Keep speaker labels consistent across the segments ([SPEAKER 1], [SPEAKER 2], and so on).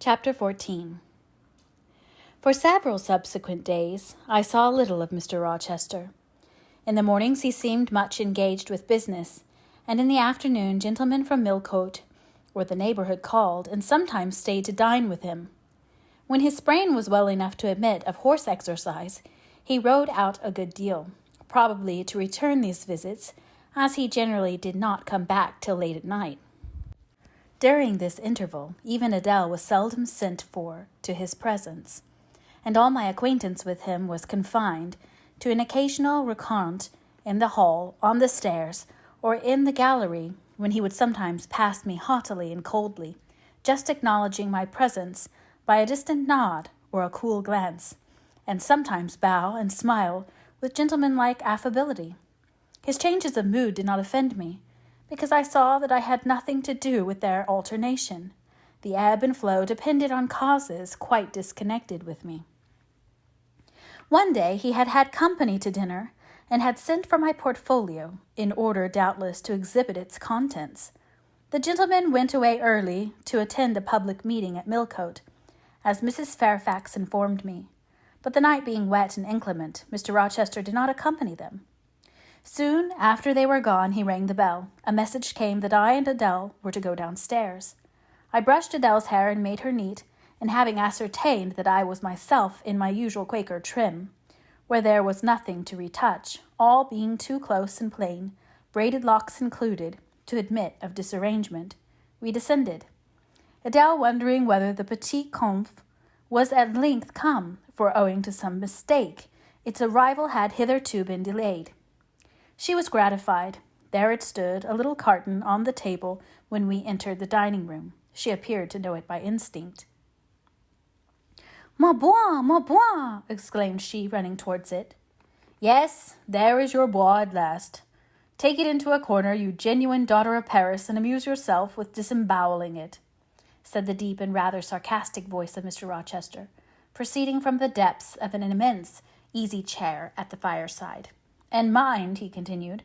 [SPEAKER 1] Chapter 14. For several subsequent days, I saw little of Mr. Rochester. In the mornings he seemed much engaged with business, and in the afternoon gentlemen from Millcote or the neighborhood called, and sometimes stayed to dine with him. When his brain was well enough to admit of horse exercise, he rode out a good deal, probably to return these visits, as he generally did not come back till late at night. During this interval, even Adele was seldom sent for to his presence, and all my acquaintance with him was confined to an occasional rencontre in the hall, on the stairs, or in the gallery, when he would sometimes pass me haughtily and coldly, just acknowledging my presence by a distant nod or a cool glance, and sometimes bow and smile with gentlemanlike affability. His changes of mood did not offend me, because I saw that I had nothing to do with their alternation. The ebb and flow depended on causes quite disconnected with me. One day he had had company to dinner, and had sent for my portfolio, in order doubtless to exhibit its contents. The gentleman went away early to attend a public meeting at Millcote, as Mrs. Fairfax informed me, but the night being wet and inclement, Mr. Rochester did not accompany them. Soon after they were gone, he rang the bell. A message came that I and Adele were to go downstairs. I brushed Adele's hair and made her neat, and having ascertained that I was myself in my usual Quaker trim, where there was nothing to retouch, all being too close and plain, braided locks included, to admit of disarrangement, we descended. Adele wondering whether the petit conf was at length come, for owing to some mistake, its arrival had hitherto been delayed. She was gratified. There it stood, a little carton, on the table when we entered the dining-room. She appeared to know it by instinct. "Ma bois!" exclaimed she, running towards it. "Yes, there is your bois at last. Take it into a corner, you genuine daughter of Paris, and amuse yourself with disemboweling it," said the deep and rather sarcastic voice of Mr. Rochester, proceeding from the depths of an immense easy-chair at the fireside. "And mind," he continued,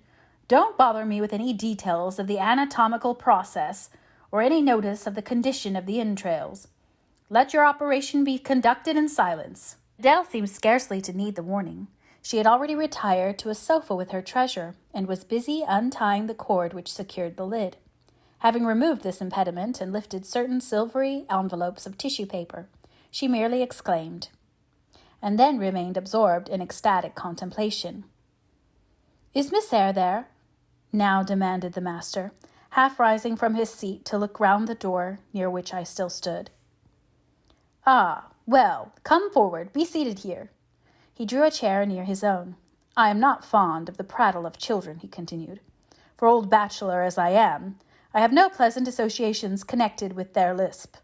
[SPEAKER 1] "don't bother me with any details of the anatomical process or any notice of the condition of the entrails. Let your operation be conducted in silence." Adele seemed scarcely to need the warning. She had already retired to a sofa with her treasure, and was busy untying the cord which secured the lid. Having removed this impediment and lifted certain silvery envelopes of tissue paper, she merely exclaimed, and then remained absorbed in ecstatic contemplation. "Is Miss Eyre there?" now demanded the master, half rising from his seat to look round the door near which I still stood. "Ah, well, come forward, be seated here." He drew a chair near his own. "I am not fond of the prattle of children," he continued. "For old bachelor as I am, I have no pleasant associations connected with their lisp.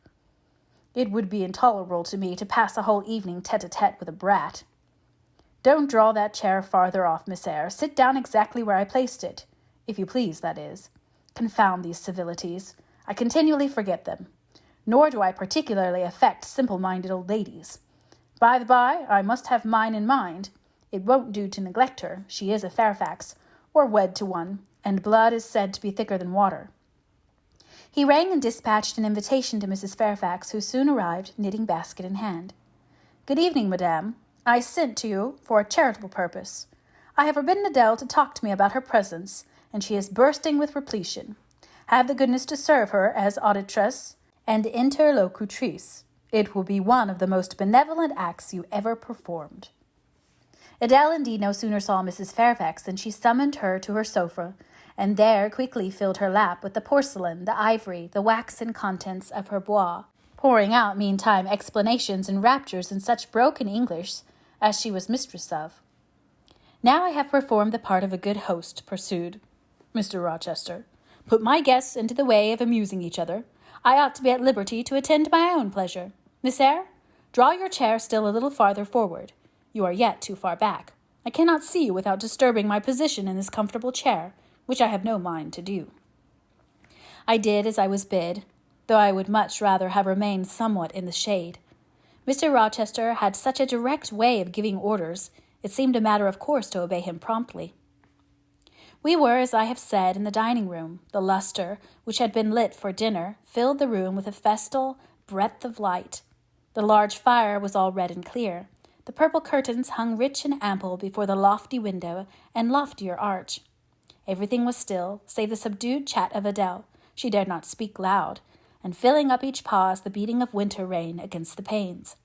[SPEAKER 1] It would be intolerable to me to pass a whole evening tete-a-tete with a brat. Don't draw that chair farther off, Miss Eyre. Sit down exactly where I placed it, if you please, that is. Confound these civilities. I continually forget them. Nor do I particularly affect simple-minded old ladies. By the by, I must have mine in mind. It won't do to neglect her. She is a Fairfax, or wed to one, and blood is said to be thicker than water." He rang and dispatched an invitation to Mrs. Fairfax, who soon arrived, knitting-basket in hand. "Good evening, madame. I sent to you for a charitable purpose. I have forbidden Adele to talk to me about her presence, and she is bursting with repletion. Have the goodness to serve her as auditress and interlocutrice. It will be one of the most benevolent acts you ever performed." Adele indeed no sooner saw Mrs. Fairfax than she summoned her to her sofa, and there quickly filled her lap with the porcelain, the ivory, the waxen contents of her bois, pouring out meantime explanations and raptures in such broken English as she was mistress of. "Now I have performed the part of a good host," pursued Mr. Rochester. "Put my guests into the way of amusing each other. I ought to be at liberty to attend to my own pleasure. Miss Eyre, draw your chair still a little farther forward. You are yet too far back. I cannot see you without disturbing my position in this comfortable chair, which I have no mind to do." I did as I was bid, though I would much rather have remained somewhat in the shade. Mr. Rochester had such a direct way of giving orders, it seemed a matter of course to obey him promptly. We were, as I have said, in the dining-room. The lustre, which had been lit for dinner, filled the room with a festal, breadth of light. The large fire was all red and clear. The purple curtains hung rich and ample before the lofty window and loftier arch. Everything was still, save the subdued chat of Adele. She dared not speak loud, and filling up each pause the beating of winter rain against the panes.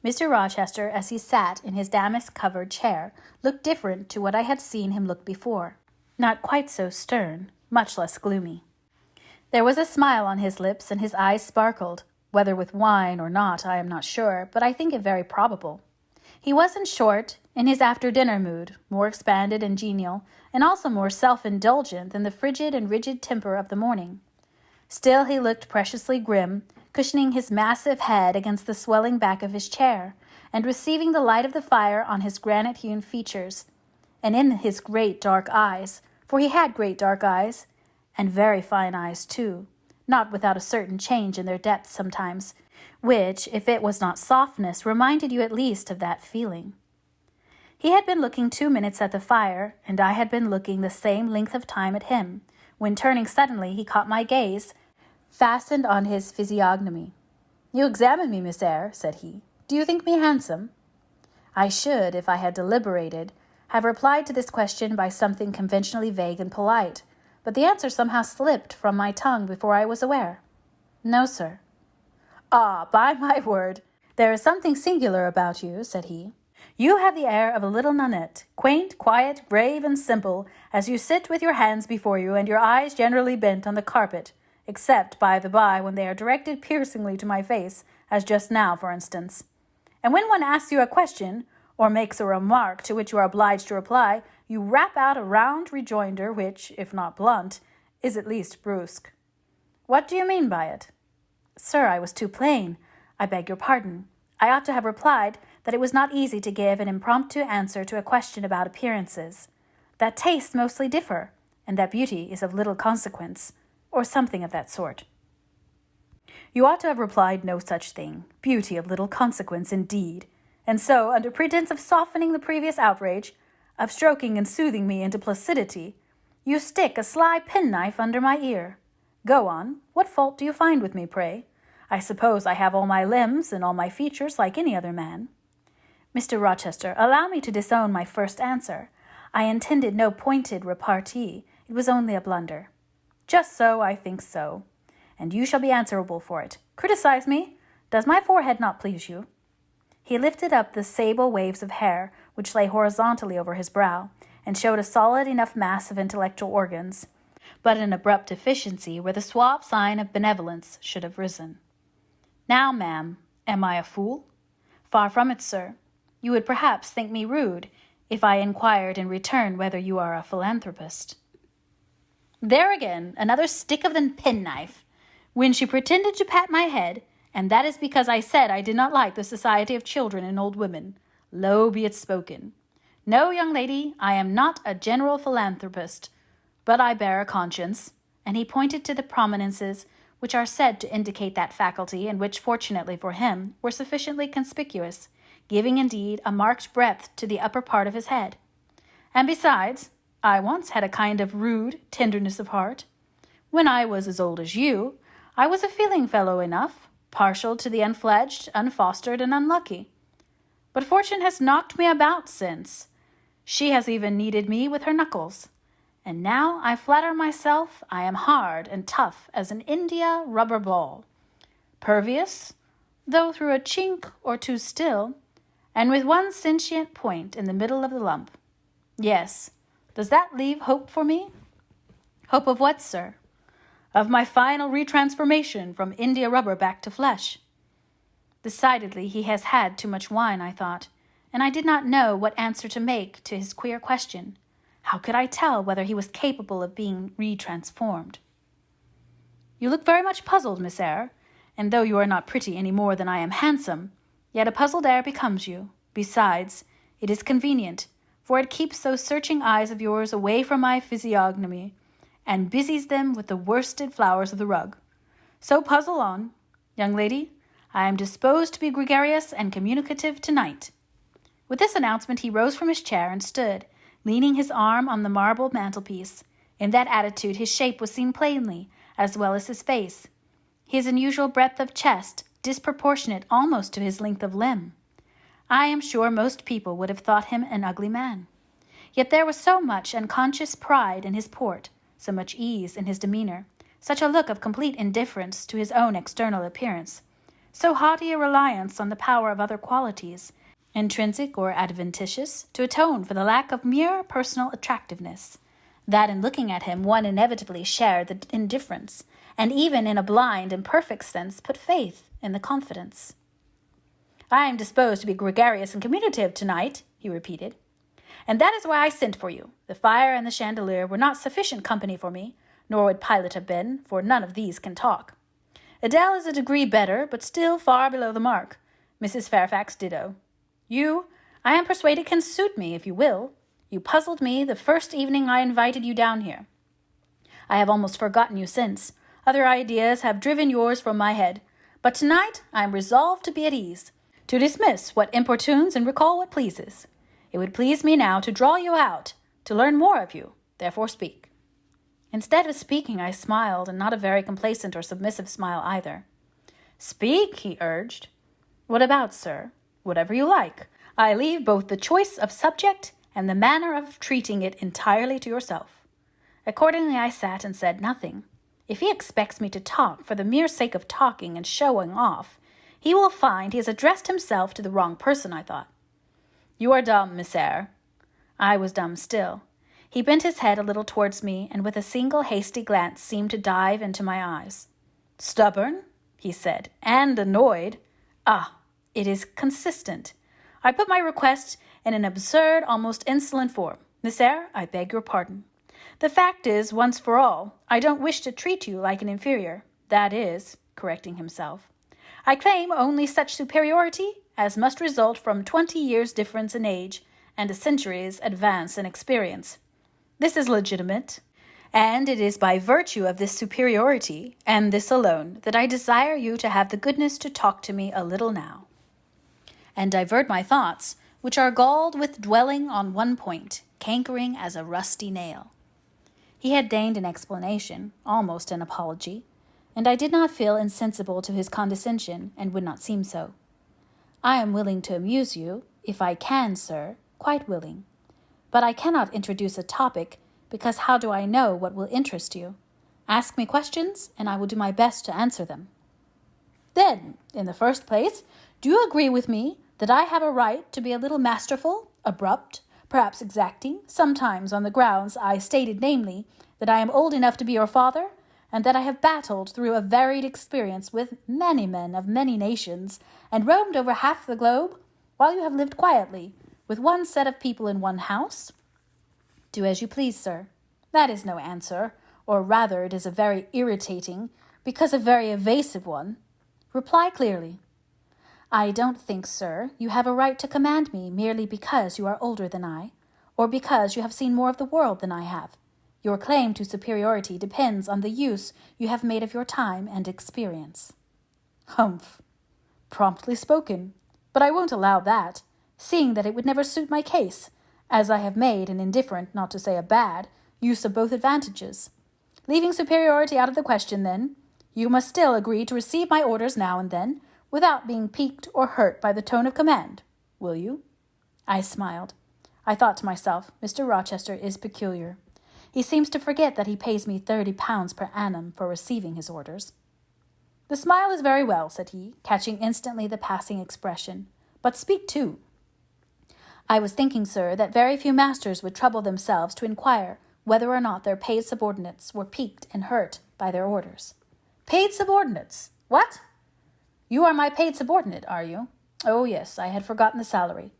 [SPEAKER 1] Mr. Rochester, as he sat in his damask-covered chair, looked different to what I had seen him look before. Not quite so stern, much less gloomy. There was a smile on his lips, and his eyes sparkled. Whether with wine or not, I am not sure, but I think it very probable. He was, in short, in his after-dinner mood, more expanded and genial, and also more self-indulgent than the frigid and rigid temper of the morning. Still he looked preciously grim, cushioning his massive head against the swelling back of his chair, and receiving the light of the fire on his granite-hewn features, and in his great dark eyes, for he had great dark eyes, and very fine eyes too, not without a certain change in their depth sometimes, which, if it was not softness, reminded you at least of that feeling. He had been looking 2 minutes at the fire, and I had been looking the same length of time at him, when turning suddenly he caught my gaze, fastened on his physiognomy. "You examine me, Miss Eyre," said he. "Do you think me handsome?" I should, if I had deliberated, have replied to this question by something conventionally vague and polite, but the answer somehow slipped from my tongue before I was aware. "No, sir." "Ah, by my word, there is something singular about you," said he. "You have the air of a little nonnette, quaint, quiet, brave, and simple, as you sit with your hands before you and your eyes generally bent on the carpet, except, by the by, when they are directed piercingly to my face, as just now, for instance. And when one asks you a question, or makes a remark to which you are obliged to reply, you rap out a round rejoinder which, if not blunt, is at least brusque. What do you mean by it?" "Sir, I was too plain. I beg your pardon. I ought to have replied that it was not easy to give an impromptu answer to a question about appearances, that tastes mostly differ, and that beauty is of little consequence, or something of that sort." "You ought to have replied no such thing. Beauty of little consequence, indeed. And so, under pretence of softening the previous outrage, of stroking and soothing me into placidity, you stick a sly penknife under my ear. Go on. What fault do you find with me, pray? I suppose I have all my limbs and all my features like any other man." "Mr. Rochester, allow me to disown my first answer. I intended no pointed repartee. It was only a blunder." "Just so, I think so. And you shall be answerable for it. Criticize me. Does my forehead not please you?" He lifted up the sable waves of hair which lay horizontally over his brow, and showed a solid enough mass of intellectual organs, but an abrupt deficiency where the suave sign of benevolence should have risen. "Now, ma'am, am I a fool?" "Far from it, sir. You would perhaps think me rude if I inquired in return whether you are a philanthropist." There again, another stick of the penknife, when she pretended to pat my head, and that is because I said I did not like the society of children and old women. Low be it spoken. No, young lady, I am not a general philanthropist, but I bear a conscience, and he pointed to the prominences which are said to indicate that faculty, and which, fortunately for him, were sufficiently conspicuous, giving indeed a marked breadth to the upper part of his head. "And besides, I once had a kind of rude tenderness of heart. When I was as old as you, I was a feeling fellow enough, partial to the unfledged, unfostered, and unlucky. But fortune has knocked me about since. She has even kneaded me with her knuckles. And now I flatter myself I am hard and tough as an India rubber ball, pervious, though through a chink or two still, and with one sentient point in the middle of the lump. Yes, does that leave hope for me?" "Hope of what, sir?" "Of my final retransformation from India rubber back to flesh." Decidedly he has had too much wine, I thought, and I did not know what answer to make to his queer question. How could I tell whether he was capable of being retransformed? "You look very much puzzled, Miss Eyre, and though you are not pretty any more than I am handsome, yet a puzzled air becomes you. Besides, it is convenient, for it keeps those searching eyes of yours away from my physiognomy, and busies them with the worsted flowers of the rug. So puzzle on. Young lady, I am disposed to be gregarious and communicative tonight." With this announcement he rose from his chair and stood, leaning his arm on the marble mantelpiece. In that attitude his shape was seen plainly, as well as his face. His unusual breadth of chest, disproportionate almost to his length of limb. I am sure most people would have thought him an ugly man. Yet there was so much unconscious pride in his port, so much ease in his demeanor, such a look of complete indifference to his own external appearance, so haughty a reliance on the power of other qualities, intrinsic or adventitious, to atone for the lack of mere personal attractiveness, that in looking at him one inevitably shared the indifference, and even in a blind and perfect sense put faith in the confidence. "I am disposed to be gregarious and communicative tonight," he repeated, "and that is why I sent for you. The fire and the chandelier were not sufficient company for me, nor would Pilate have been, for none of these can talk. Adele is a degree better, but still far below the mark. Mrs. Fairfax ditto. You, I am persuaded, can suit me if you will. You puzzled me the first evening I invited you down here. I have almost forgotten you since. Other ideas have driven yours from my head. But tonight I am resolved to be at ease, to dismiss what importunes and recall what pleases. It would please me now to draw you out, to learn more of you. Therefore speak." Instead of speaking, I smiled, and not a very complacent or submissive smile either. "Speak," he urged. "What about, sir? Whatever you like. I leave both the choice of subject and the manner of treating it entirely to yourself." Accordingly, I sat and said nothing. If he expects me to talk for the mere sake of talking and showing off, he will find he has addressed himself to the wrong person, I thought. "You are dumb, Miss Eyre." I was dumb still. He bent his head a little towards me, and with a single hasty glance seemed to dive into my eyes. "Stubborn," he said, "and annoyed. Ah, it is consistent. I put my request in an absurd, almost insolent form. Miss Eyre, I beg your pardon. The fact is, once for all, I don't wish to treat you like an inferior. That is," correcting himself, "I claim only such superiority as must result from 20 years' difference in age and a century's advance in experience. This is legitimate, and it is by virtue of this superiority, and this alone, that I desire you to have the goodness to talk to me a little now, and divert my thoughts, which are galled with dwelling on one point, cankering as a rusty nail." He had deigned an explanation, almost an apology, and I did not feel insensible to his condescension, and would not seem so. "I am willing to amuse you, if I can, sir, quite willing. But I cannot introduce a topic, because how do I know what will interest you? Ask me questions, and I will do my best to answer them." "Then, in the first place, do you agree with me that I have a right to be a little masterful, abrupt, perhaps exacting, sometimes on the grounds I stated, namely, that I am old enough to be your father, and that I have battled through a varied experience with many men of many nations, and roamed over half the globe, while you have lived quietly, with one set of people in one house?" "Do as you please, sir." "That is no answer, or rather it is a very irritating, because a very evasive one. Reply clearly." "I don't think, sir, you have a right to command me merely because you are older than I, or because you have seen more of the world than I have. Your claim to superiority depends on the use you have made of your time and experience." "Humph! Promptly spoken. But I won't allow that, seeing that it would never suit my case, as I have made an indifferent, not to say a bad, use of both advantages. Leaving superiority out of the question, then, you must still agree to receive my orders now and then, without being piqued or hurt by the tone of command. Will you?" I smiled. I thought to myself, Mr. Rochester is peculiar. He seems to forget that he pays me £30 per annum for receiving his orders. "The smile is very well," said he, catching instantly the passing expression. "But speak too." "I was thinking, sir, that very few masters would trouble themselves to inquire whether or not their paid subordinates were piqued and hurt by their orders." "Paid subordinates? What? You are my paid subordinate, are you? Oh, yes, I had forgotten the salary.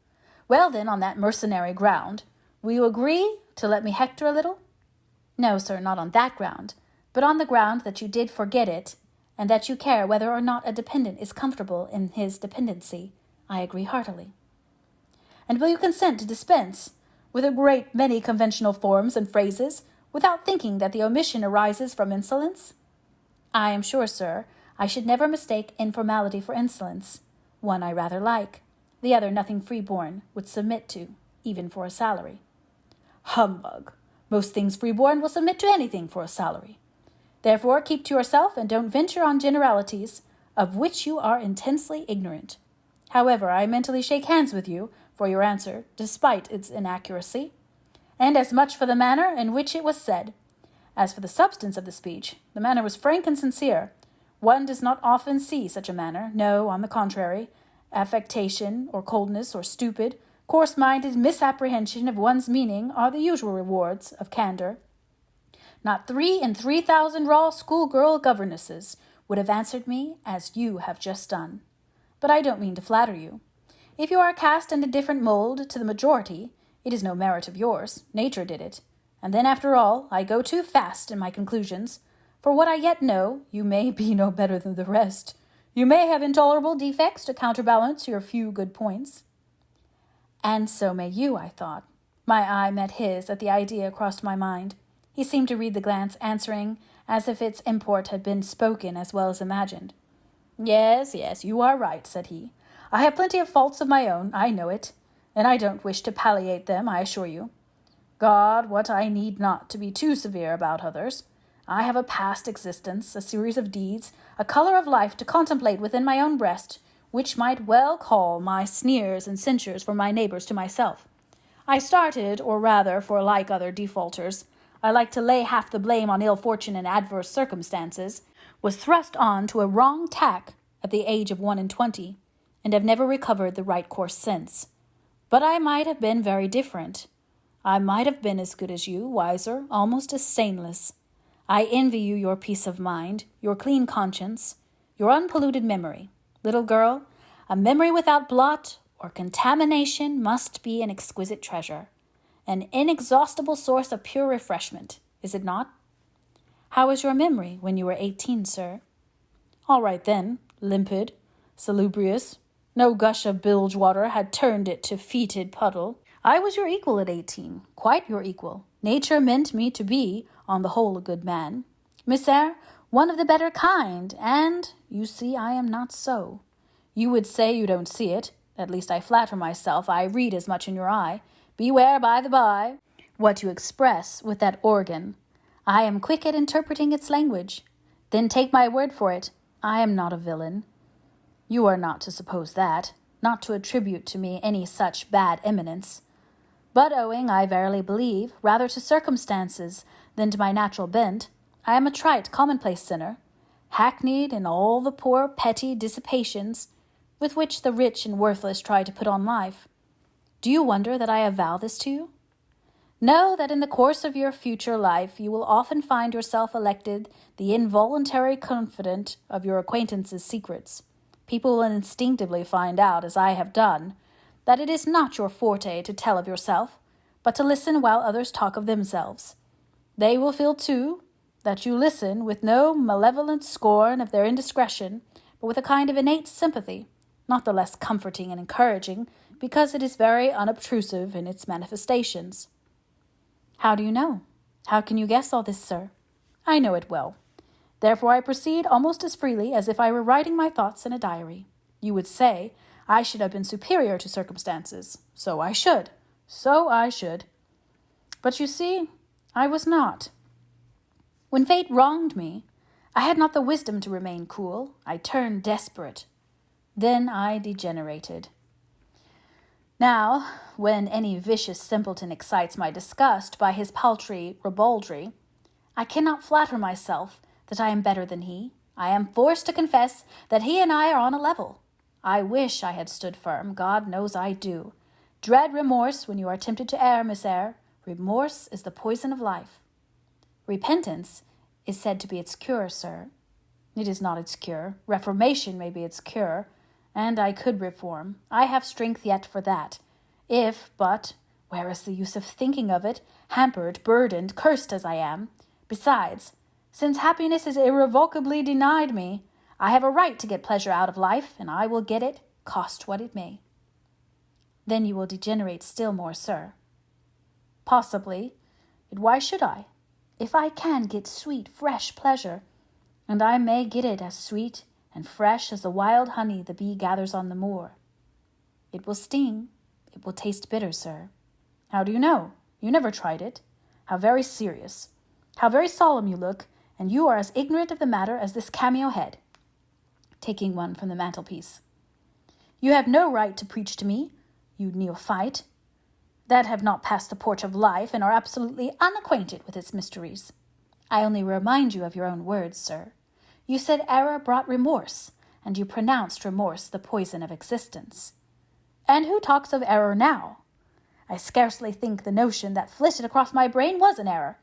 [SPEAKER 1] Well, then, on that mercenary ground, will you agree to let me hector a little?" "No, sir, not on that ground, but on the ground that you did forget it, and that you care whether or not a dependent is comfortable in his dependency. I agree heartily." "And will you consent to dispense with a great many conventional forms and phrases, without thinking that the omission arises from insolence?" "I am sure, sir, I should never mistake informality for insolence. One I rather like, the other nothing free-born would submit to, even for a salary." "Humbug! Most things free-born will submit to anything for a salary. Therefore keep to yourself, and don't venture on generalities. of which you are intensely ignorant. However, I mentally shake hands with you for your answer, despite its inaccuracy, and as much for the manner in which it was said. As for the substance of the speech, the manner was frank and sincere. One does not often see such a manner. No, on the contrary, affectation, or coldness, or stupid, coarse-minded misapprehension of one's meaning are the usual rewards of candor. Not 3 in 3,000 raw schoolgirl governesses would have answered me as you have just done. But I don't mean to flatter you. If you are cast in a different mold to the majority, it is no merit of yours. Nature did it. And then, after all, I go too fast in my conclusions. For what I yet know, you may be no better than the rest. You may have intolerable defects to counterbalance your few good points. And so may you, I thought. My eye met his as the idea crossed my mind. He seemed to read the glance, answering as if its import had been spoken as well as imagined. Yes, you are right, said he. I have plenty of faults of my own, I know it, and I don't wish to palliate them, I assure you. God, what I need not to be too severe about others. I have a past existence, a series of deeds, a colour of life to contemplate within my own breast, which might well call my sneers and censures from my neighbours to myself. I started, or rather, for like other defaulters, I like to lay half the blame on ill fortune and adverse circumstances, was thrust on to a wrong tack at the age of 21, and have never recovered the right course since. But I might have been very different. I might have been as good as you, wiser, almost as stainless. I envy you your peace of mind, your clean conscience, your unpolluted memory. Little girl, a memory without blot or contamination must be an exquisite treasure, an inexhaustible source of pure refreshment, is it not? How was your memory when you were 18, sir? All right then, limpid, salubrious. No gush of bilge water had turned it to fetid puddle. I was your equal at 18, quite your equal. Nature meant me to be, on the whole, a good man. Miss Eyre, one of the better kind, and, you see, I am not so. You would say you don't see it. At least I flatter myself I read as much in your eye. Beware, by the by, what you express with that organ. I am quick at interpreting its language. Then take my word for it, I am not a villain. You are not to suppose that, not to attribute to me any such bad eminence. But owing, I verily believe, rather to circumstances than to my natural bent, I am a trite, commonplace sinner, hackneyed in all the poor, petty dissipations with which the rich and worthless try to put on life. Do you wonder that I avow this to you? Know that in the course of your future life you will often find yourself elected the involuntary confidant of your acquaintances' secrets. People will instinctively find out, as I have done, that it is not your forte to tell of yourself, but to listen while others talk of themselves. They will feel, too, that you listen with no malevolent scorn of their indiscretion, but with a kind of innate sympathy, not the less comforting and encouraging, because it is very unobtrusive in its manifestations. How do you know? How can you guess all this, sir? I know it well. Therefore I proceed almost as freely as if I were writing my thoughts in a diary. You would say I should have been superior to circumstances. So I should. But you see, I was not. When fate wronged me, I had not the wisdom to remain cool. I turned desperate. Then I degenerated. Now, when any vicious simpleton excites my disgust by his paltry ribaldry, I cannot flatter myself that I am better than he. I am forced to confess that he and I are on a level. I wish I had stood firm. God knows I do. Dread remorse when you are tempted to err, Miss Eyre. Remorse is the poison of life. Repentance is said to be its cure, sir. It is not its cure. Reformation may be its cure, and I could reform. I have strength yet for that. But, where is the use of thinking of it, hampered, burdened, cursed as I am? Besides, since happiness is irrevocably denied me, I have a right to get pleasure out of life, and I will get it, cost what it may. Then you will degenerate still more, sir. Possibly, but why should I? If I can get sweet, fresh pleasure, and I may get it as sweet and fresh as the wild honey the bee gathers on the moor. It will sting. It will taste bitter, sir. How do you know? You never tried it. How very serious. How very solemn you look, and you are as ignorant of the matter as this cameo head. taking one from the mantelpiece. You have no right to preach to me, you neophyte, that have not passed the porch of life and are absolutely unacquainted with its mysteries. I only remind you of your own words, sir. You said error brought remorse, and you pronounced remorse the poison of existence. And who talks of error now? I scarcely think the notion that flitted across my brain was an error.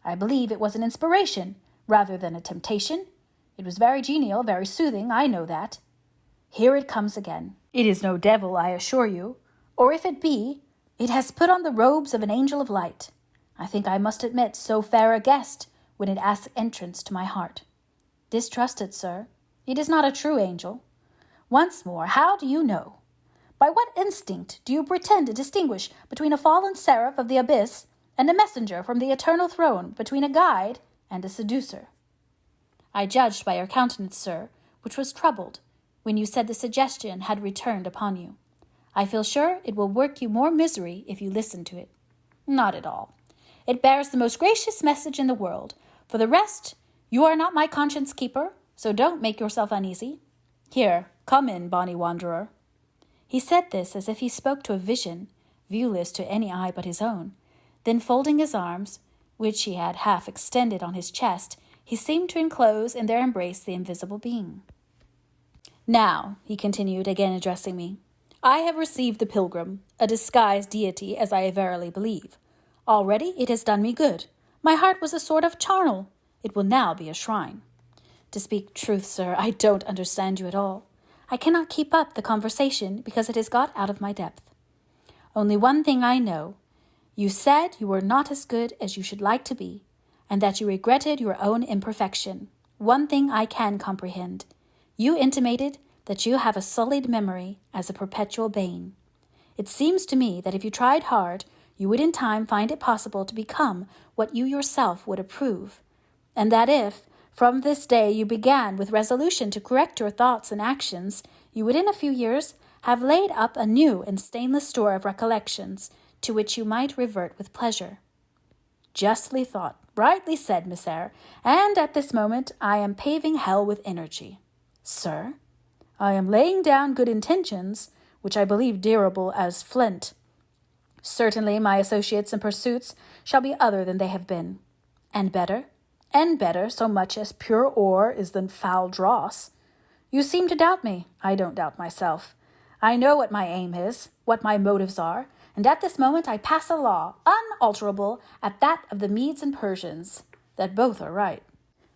[SPEAKER 1] I believe it was an inspiration, rather than a temptation. It was very genial, very soothing, I know that. Here it comes again. It is no devil, I assure you, or if it be, it has put on the robes of an angel of light. I think I must admit so fair a guest when it asks entrance to my heart. Distrust it, sir. It is not a true angel. Once more, how do you know? By what instinct do you pretend to distinguish between a fallen seraph of the abyss and a messenger from the eternal throne, between a guide and a seducer? I judged by your countenance, sir, which was troubled, when you said the suggestion had returned upon you. I feel sure it will work you more misery if you listen to it. Not at all. It bears the most gracious message in the world. For the rest, you are not my conscience keeper, so don't make yourself uneasy. Here, come in, bonny wanderer. He said this as if he spoke to a vision, viewless to any eye but his own. Then folding his arms, which he had half extended on his chest, he seemed to enclose in their embrace the invisible being. Now, he continued, again addressing me, I have received the pilgrim, a disguised deity, as I verily believe. Already it has done me good. My heart was a sort of charnel. It will now be a shrine. To speak truth, sir, I don't understand you at all. I cannot keep up the conversation because it has got out of my depth. Only one thing I know. You said you were not as good as you should like to be, and that you regretted your own imperfection. One thing I can comprehend. You intimated that you have a sullied memory as a perpetual bane. It seems to me that if you tried hard, you would in time find it possible to become what you yourself would approve, and that if, from this day, you began with resolution to correct your thoughts and actions, you would in a few years have laid up a new and stainless store of recollections, to which you might revert with pleasure. Justly thought, rightly said, Miss Eyre, and at this moment I am paving hell with energy. Sir, I am laying down good intentions, which I believe durable as flint. Certainly my associates and pursuits shall be other than they have been, and better, so much as pure ore is than foul dross. You seem to doubt me. I don't doubt myself. I know what my aim is, what my motives are, and at this moment I pass a law, unalterable at that of the Medes and Persians, that both are right.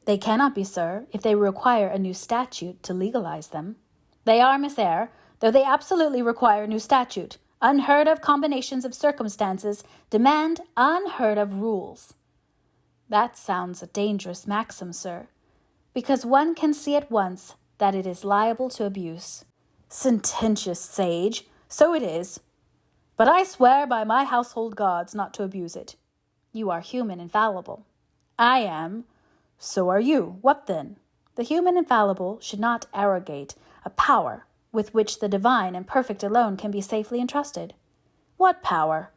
[SPEAKER 1] They cannot be, sir, if they require a new statute to legalize them. They are, Miss Eyre, though they absolutely require a new statute. Unheard-of combinations of circumstances demand unheard-of rules. That sounds a dangerous maxim, sir, because one can see at once that it is liable to abuse. Sententious sage, so it is. But I swear by my household gods not to abuse it. You are human and fallible. I am. So are you. What then? The human and fallible should not arrogate a power with which the divine and perfect alone can be safely entrusted. What power?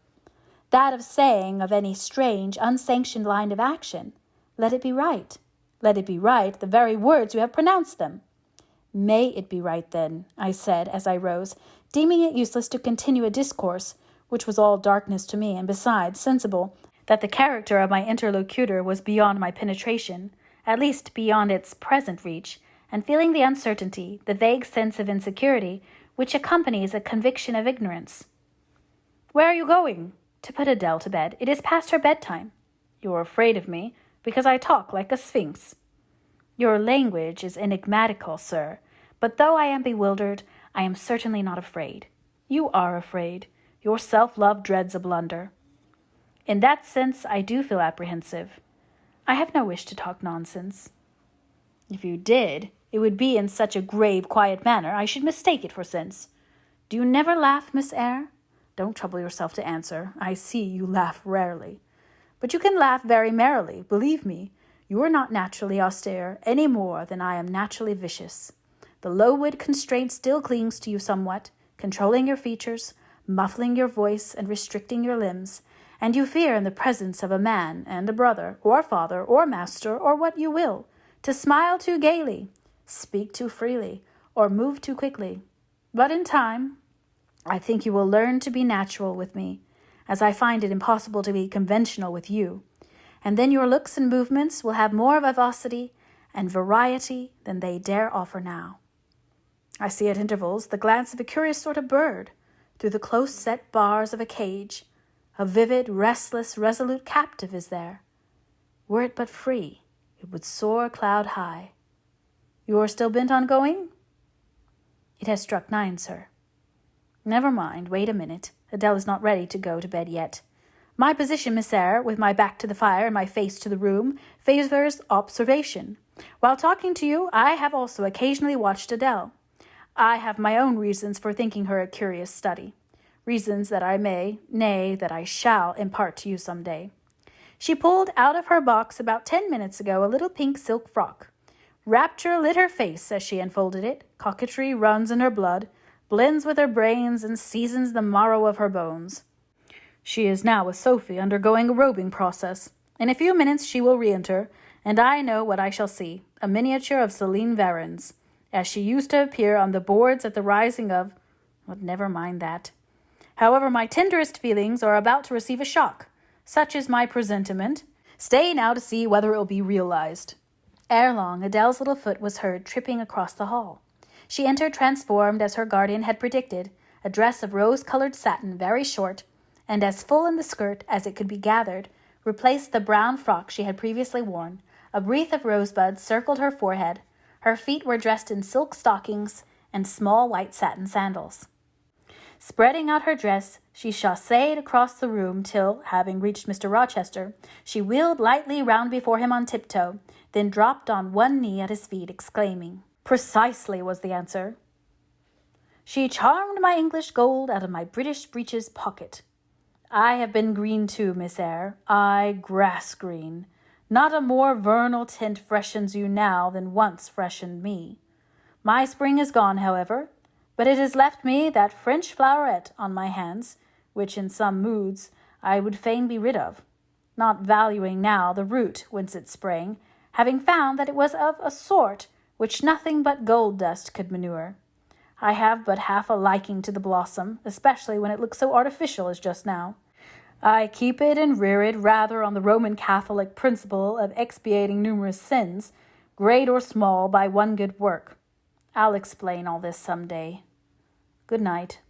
[SPEAKER 1] That of saying of any strange, unsanctioned line of action, let it be right. Let it be right, the very words you have pronounced them. May it be right, then, I said as I rose, deeming it useless to continue a discourse, which was all darkness to me, and besides, sensible that the character of my interlocutor was beyond my penetration, at least beyond its present reach, and feeling the uncertainty, the vague sense of insecurity, which accompanies a conviction of ignorance. Where are you going? To put Adele to bed. It is past her bedtime. You are afraid of me, because I talk like a sphinx. Your language is enigmatical, sir, but though I am bewildered, I am certainly not afraid. You are afraid. Your self-love dreads a blunder. In that sense, I do feel apprehensive. I have no wish to talk nonsense. If you did, it would be in such a grave, quiet manner I should mistake it for sense. Do you never laugh, Miss Eyre? Don't trouble yourself to answer. I see you laugh rarely. But you can laugh very merrily, believe me. You are not naturally austere, any more than I am naturally vicious. The low-wit constraint still clings to you somewhat, controlling your features, muffling your voice, and restricting your limbs, and you fear in the presence of a man and a brother, or father, or master, or what you will, to smile too gaily. speak too freely, or move too quickly. But in time, I think you will learn to be natural with me, as I find it impossible to be conventional with you, and then your looks and movements will have more vivacity and variety than they dare offer now. I see at intervals the glance of a curious sort of bird through the close-set bars of a cage. A vivid, restless, resolute captive is there. Were it but free, it would soar cloud high. You are still bent on going? It has struck 9, sir. Never mind, wait a minute. Adele is not ready to go to bed yet. My position, Miss Eyre, with my back to the fire and my face to the room, favors observation. While talking to you, I have also occasionally watched Adele. I have my own reasons for thinking her a curious study. Reasons that I may, nay, that I shall impart to you some day. She pulled out of her box about 10 minutes ago a little pink silk frock. Rapture lit her face as she unfolded it. Coquetry runs in her blood, blends with her brains, and seasons the marrow of her bones. She is now with Sophie, undergoing a robing process. In a few minutes she will re-enter, and I know what I shall see, a miniature of Celine Varens, as she used to appear on the boards at the rising of... But never mind that. However, my tenderest feelings are about to receive a shock. Such is my presentiment. Stay now to see whether it will be realized. Ere long, Adele's little foot was heard tripping across the hall. She entered transformed as her guardian had predicted, a dress of rose-colored satin, very short, and as full in the skirt as it could be gathered, replaced the brown frock she had previously worn. A wreath of rosebuds circled her forehead. Her feet were dressed in silk stockings and small white satin sandals. Spreading out her dress, she chassed across the room till, having reached Mr. Rochester, she wheeled lightly round before him on tiptoe, then dropped on one knee at his feet, exclaiming, "Precisely," was the answer. "She charmed my English gold out of my British breeches pocket. I have been green too, Miss Eyre, ay, grass green. Not a more vernal tint freshens you now than once freshened me. My spring is gone, however, but it has left me that French floweret on my hands, which in some moods I would fain be rid of, not valuing now the root whence it sprang, having found that it was of a sort which nothing but gold dust could manure. I have but half a liking to the blossom, especially when it looks so artificial as just now. I keep it and rear it rather on the Roman Catholic principle of expiating numerous sins, great or small, by one good work. I'll explain all this some day. Good night."